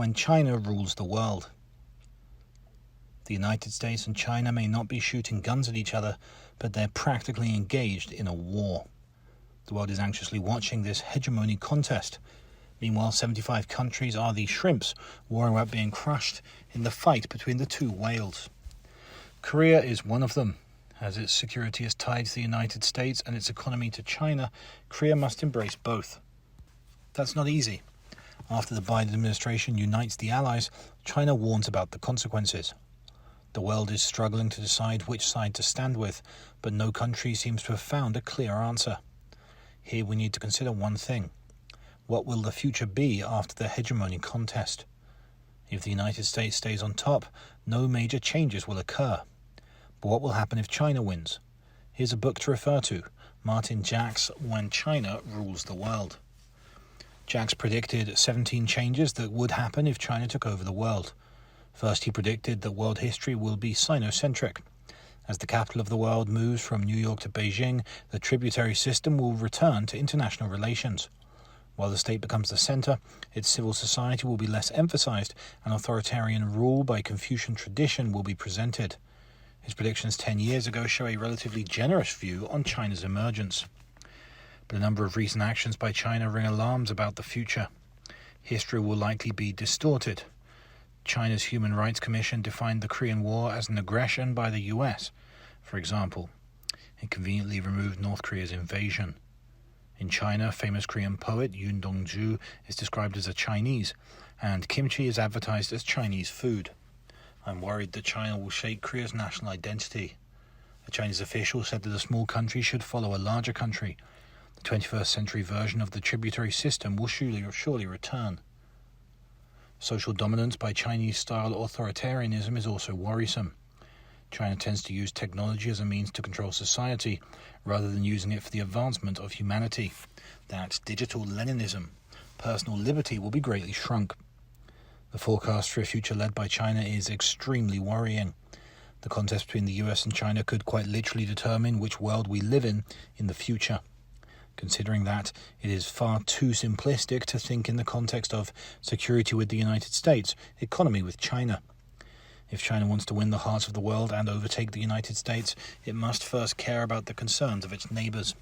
when China rules the world. The United States and China may not be shooting guns at each other, but they're practically engaged in a war. The world is anxiously watching this hegemony contest. Meanwhile, 75 countries are the shrimps warring about being crushed in the fight between the two whales. Korea is one of them. As its security is tied to the United States and its economy to China, Korea must embrace both. That's not easy. After the Biden administration unites the allies, China warns about the consequences. The world is struggling to decide which side to stand with, but no country seems to have found a clear answer. Here we need to consider one thing. What will the future be after the hegemony contest? If the United States stays on top, no major changes will occur. But what will happen if China wins? Here's a book to refer to, Jacques' When China Rules the World. Jacques predicted 17 changes that would happen if China took over the world. First, he predicted that world history will be Sinocentric. As the capital of the world moves from New York to Beijing, the tributary system will return to international relations. While the state becomes the center, its civil society will be less emphasized, and authoritarian rule by Confucian tradition will be presented. His predictions 10 years ago show a relatively generous view on China's emergence. But a number of recent actions by China ring alarms about the future. History will likely be distorted. China's Human Rights Commission defined the Korean War as an aggression by the US. For example, it conveniently removed North Korea's invasion. In China, famous Korean poet Yoon Dong-ju is described as a Chinese, and kimchi is advertised as Chinese food. I'm worried that China will shake Korea's national identity. A Chinese official said that a small country should follow a larger country. The 21st century version of the tributary system will surely return. Social dominance by Chinese-style authoritarianism is also worrisome. China tends to use technology as a means to control society, rather than using it for the advancement of humanity. That's digital Leninism. Personal liberty will be greatly shrunk. The forecast for a future led by China is extremely worrying. The contest between the US and China could quite literally determine which world we live in the future. Considering that, it is far too simplistic to think in the context of security with the United States, economy with China. If China wants to win the hearts of the world and overtake the United States, it must first care about the concerns of its neighbors.